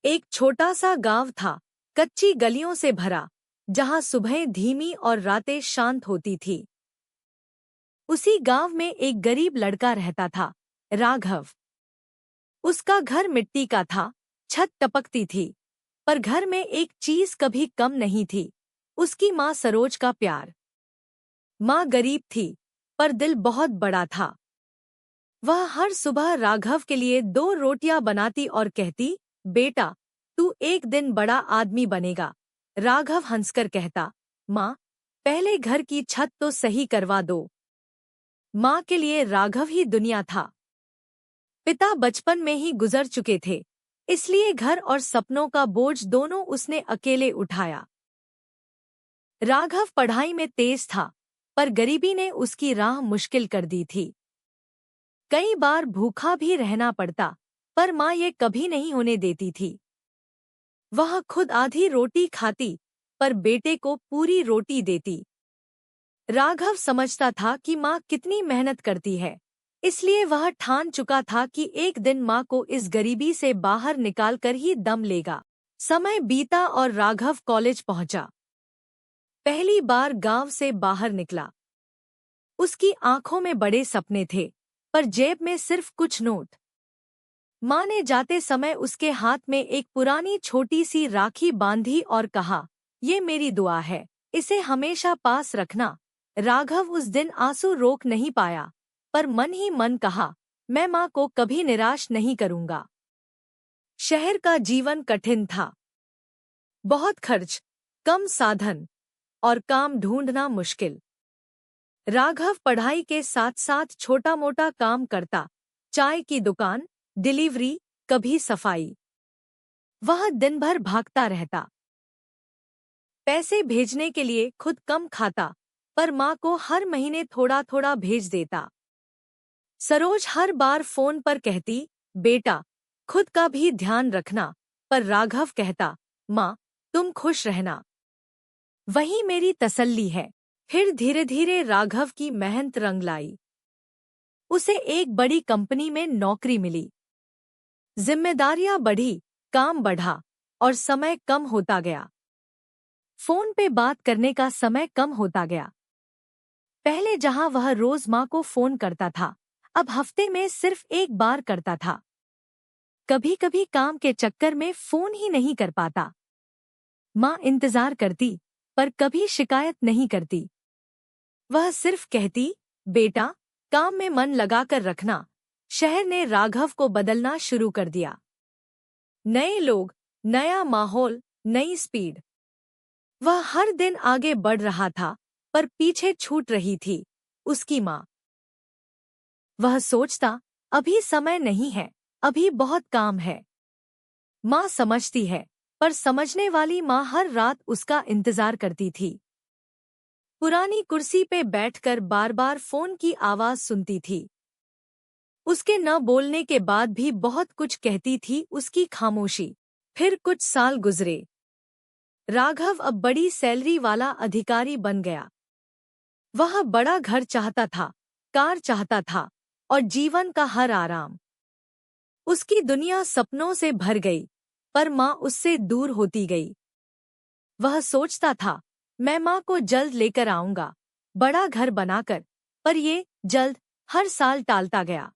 एक छोटा सा गांव था, कच्ची गलियों से भरा, जहां सुबहें धीमी और रातें शांत होती थी। उसी गांव में एक गरीब लड़का रहता था, राघव। उसका घर मिट्टी का था, छत टपकती थी, पर घर में एक चीज कभी कम नहीं थी, उसकी माँ सरोज का प्यार। माँ गरीब थी, पर दिल बहुत बड़ा था। वह हर सुबह राघव के लिए 2 रोटियां बनाती और कहती, बेटा, तू एक दिन बड़ा आदमी बनेगा। राघव हंसकर कहता, माँ, पहले घर की छत तो सही करवा दो। माँ के लिए राघव ही दुनिया था। पिता बचपन में ही गुजर चुके थे, इसलिए घर और सपनों का बोझ दोनों उसने अकेले उठाया। राघव पढ़ाई में तेज था, पर गरीबी ने उसकी राह मुश्किल कर दी थी। कई बार भूखा भी रहना पड़ता, पर माँ ये कभी नहीं होने देती थी। वह खुद आधी रोटी खाती, पर बेटे को पूरी रोटी देती। राघव समझता था कि माँ कितनी मेहनत करती है, इसलिए वह ठान चुका था कि एक दिन माँ को इस गरीबी से बाहर निकालकर ही दम लेगा। समय बीता और राघव कॉलेज पहुंचा। पहली बार गांव से बाहर निकला। उसकी आंखों में बड़े सपने थे, पर जेब में सिर्फ कुछ नोट। माँ ने जाते समय उसके हाथ में एक पुरानी छोटी सी राखी बांधी और कहा, ये मेरी दुआ है, इसे हमेशा पास रखना। राघव उस दिन आंसू रोक नहीं पाया, पर मन ही मन कहा, मैं माँ को कभी निराश नहीं करूंगा। शहर का जीवन कठिन था। बहुत खर्च, कम साधन और काम ढूंढना मुश्किल। राघव पढ़ाई के साथ साथ छोटा मोटा काम करता, चाय की दुकान, डिलीवरी, कभी सफाई। वह दिन भर भागता रहता। पैसे भेजने के लिए खुद कम खाता, पर माँ को हर महीने थोड़ा थोड़ा भेज देता। सरोज हर बार फोन पर कहती, बेटा, खुद का भी ध्यान रखना, पर राघव कहता, माँ, तुम खुश रहना, वही मेरी तसल्ली है। फिर धीरे धीरे राघव की मेहनत रंग लाई। उसे एक बड़ी कंपनी में नौकरी मिली। जिम्मेदारियां बढ़ी, काम बढ़ा और समय कम होता गया। फोन पे बात करने का समय कम होता गया। पहले जहां वह रोज माँ को फोन करता था, अब हफ्ते में सिर्फ एक बार करता था। कभी कभी काम के चक्कर में फोन ही नहीं कर पाता। माँ इंतजार करती, पर कभी शिकायत नहीं करती। वह सिर्फ कहती, बेटा, काम में मन लगाकर रखना। शहर ने राघव को बदलना शुरू कर दिया। नए लोग, नया माहौल, नई स्पीड। वह हर दिन आगे बढ़ रहा था, पर पीछे छूट रही थी उसकी माँ। वह सोचता, अभी समय नहीं है, अभी बहुत काम है। माँ समझती है, पर समझने वाली माँ हर रात उसका इंतजार करती थी। पुरानी कुर्सी पे बैठकर बार बार फोन की आवाज सुनती थी। उसके न बोलने के बाद भी बहुत कुछ कहती थी उसकी खामोशी। फिर कुछ साल गुजरे। राघव अब बड़ी सैलरी वाला अधिकारी बन गया। वह बड़ा घर चाहता था, कार चाहता था और जीवन का हर आराम। उसकी दुनिया सपनों से भर गई, पर माँ उससे दूर होती गई। वह सोचता था, मैं माँ को जल्द लेकर आऊंगा, बड़ा घर बनाकर, पर ये जल्द हर साल टालता गया।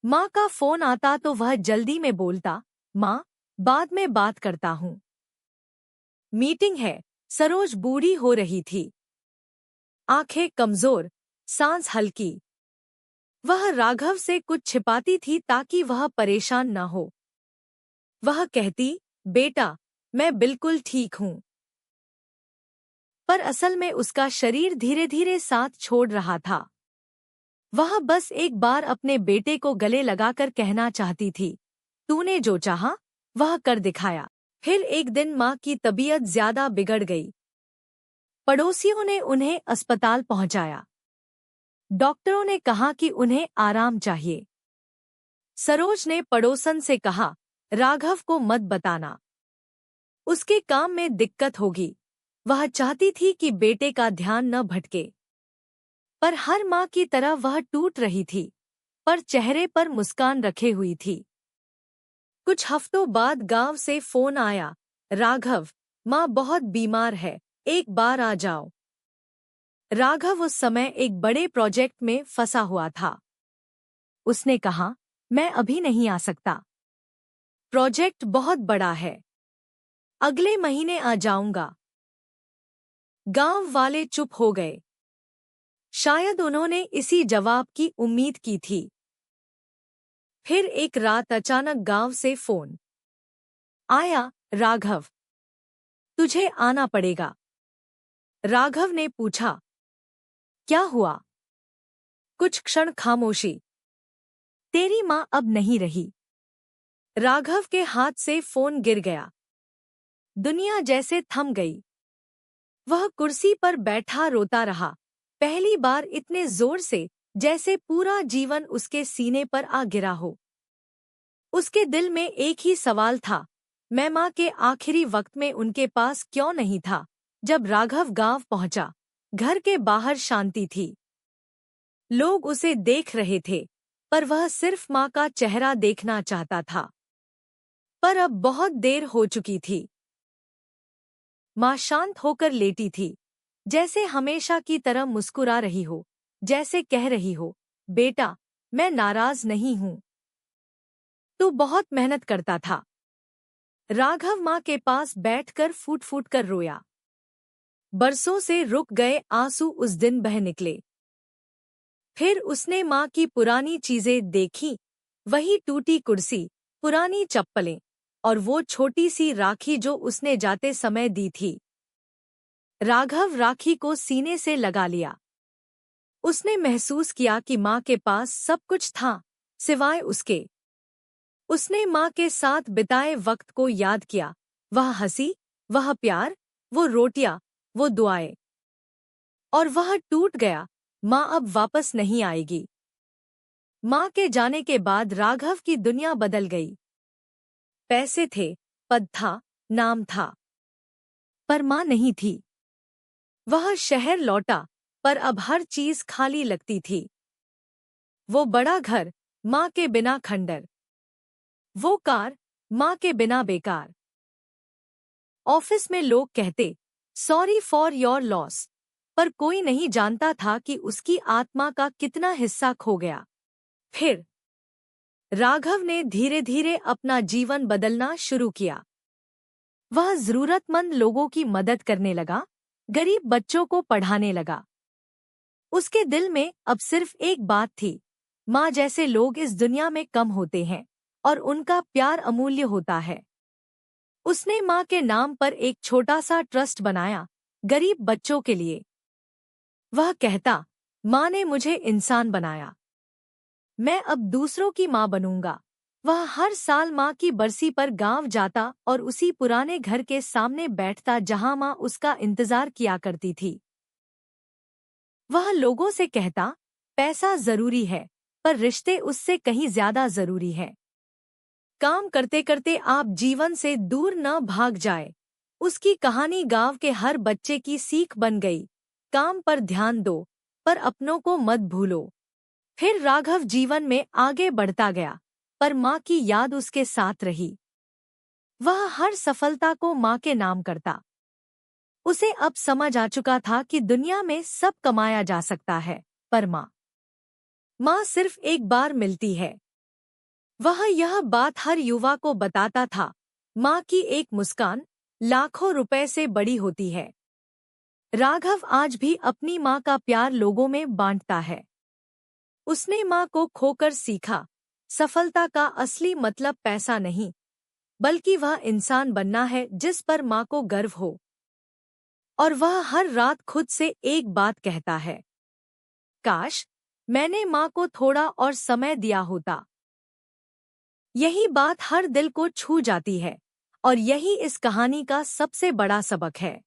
माँ का फोन आता तो वह जल्दी में बोलता, माँ, बाद में बात करता हूँ। मीटिंग है। सरोज बूढ़ी हो रही थी। आंखें कमजोर, सांस हल्की। वह राघव से कुछ छिपाती थी ताकि वह परेशान न हो। वह कहती, बेटा, मैं बिल्कुल ठीक हूँ। पर असल में उसका शरीर धीरे धीरे साथ छोड़ रहा था। वह बस एक बार अपने बेटे को गले लगाकर कहना चाहती थी, तूने जो चाहा, वह कर दिखाया। फिर एक दिन माँ की तबीयत ज्यादा बिगड़ गई। पड़ोसियों ने उन्हें अस्पताल पहुंचाया। डॉक्टरों ने कहा कि उन्हें आराम चाहिए। सरोज ने पड़ोसन से कहा, राघव को मत बताना, उसके काम में दिक्कत होगी। वह चाहती थी कि बेटे का ध्यान न भटके, पर हर माँ की तरह वह टूट रही थी, पर चेहरे पर मुस्कान रखे हुई थी। कुछ हफ्तों बाद गांव से फोन आया, राघव, माँ बहुत बीमार है, एक बार आ जाओ। राघव उस समय एक बड़े प्रोजेक्ट में फंसा हुआ था। उसने कहा, मैं अभी नहीं आ सकता, प्रोजेक्ट बहुत बड़ा है, अगले महीने आ जाऊंगा। गांव वाले चुप हो गए। शायद उन्होंने इसी जवाब की उम्मीद की थी। फिर एक रात अचानक गांव से फोन आया, राघव, तुझे आना पड़ेगा। राघव ने पूछा, क्या हुआ? कुछ क्षण खामोशी। तेरी माँ अब नहीं रही। राघव के हाथ से फोन गिर गया। दुनिया जैसे थम गई। वह कुर्सी पर बैठा रोता रहा, पहली बार इतने जोर से जैसे पूरा जीवन उसके सीने पर आ गिरा हो। उसके दिल में एक ही सवाल था, मैं माँ के आखिरी वक्त में उनके पास क्यों नहीं था? जब राघव गांव पहुंचा, घर के बाहर शांति थी। लोग उसे देख रहे थे, पर वह सिर्फ माँ का चेहरा देखना चाहता था। पर अब बहुत देर हो चुकी थी। माँ शांत होकर लेटी थी, जैसे हमेशा की तरह मुस्कुरा रही हो, जैसे कह रही हो, बेटा, मैं नाराज नहीं हूं, तू बहुत मेहनत करता था। राघव माँ के पास बैठकर फूट फूट कर रोया। बरसों से रुक गए आंसू उस दिन बह निकले। फिर उसने माँ की पुरानी चीजें देखी, वही टूटी कुर्सी, पुरानी चप्पलें और वो छोटी सी राखी जो उसने जाते समय दी थी। राघव राखी को सीने से लगा लिया। उसने महसूस किया कि माँ के पास सब कुछ था, सिवाय उसके। उसने माँ के साथ बिताए वक्त को याद किया, वह हंसी, वह प्यार, वो रोटियां, वो दुआएं। और वह टूट गया, माँ अब वापस नहीं आएगी। माँ के जाने के बाद राघव की दुनिया बदल गई। पैसे थे, पद था, नाम था, पर माँ नहीं थी। वह शहर लौटा, पर अब हर चीज खाली लगती थी। वो बड़ा घर, माँ के बिना खंडर। वो कार, माँ के बिना बेकार। ऑफिस में लोग कहते, सॉरी फॉर योर लॉस, पर कोई नहीं जानता था कि उसकी आत्मा का कितना हिस्सा खो गया। फिर राघव ने धीरे धीरे अपना जीवन बदलना शुरू किया। वह जरूरतमंद लोगों की मदद करने लगा, गरीब बच्चों को पढ़ाने लगा। उसके दिल में अब सिर्फ एक बात थी, माँ जैसे लोग इस दुनिया में कम होते हैं और उनका प्यार अमूल्य होता है। उसने माँ के नाम पर एक छोटा सा ट्रस्ट बनाया, गरीब बच्चों के लिए। वह कहता, माँ ने मुझे इंसान बनाया, मैं अब दूसरों की माँ बनूंगा। वह हर साल माँ की बरसी पर गांव जाता और उसी पुराने घर के सामने बैठता जहां माँ उसका इंतजार किया करती थी। वह लोगों से कहता, पैसा जरूरी है, पर रिश्ते उससे कहीं ज्यादा जरूरी है। काम करते करते आप जीवन से दूर न भाग जाए। उसकी कहानी गांव के हर बच्चे की सीख बन गई। काम पर ध्यान दो, पर अपनों को मत भूलो। फिर राघव जीवन में आगे बढ़ता गया, पर माँ की याद उसके साथ रही। वह हर सफलता को माँ के नाम करता। उसे अब समझ आ चुका था कि दुनिया में सब कमाया जा सकता है, पर माँ सिर्फ एक बार मिलती है। वह यह बात हर युवा को बताता था, माँ की एक मुस्कान लाखों रुपए से बड़ी होती है। राघव आज भी अपनी माँ का प्यार लोगों में बांटता है। उसने माँ को खोकर सीखा, सफलता का असली मतलब पैसा नहीं, बल्कि वह इंसान बनना है जिस पर माँ को गर्व हो। और वह हर रात खुद से एक बात कहता है, काश मैंने माँ को थोड़ा और समय दिया होता। यही बात हर दिल को छू जाती है, और यही इस कहानी का सबसे बड़ा सबक है।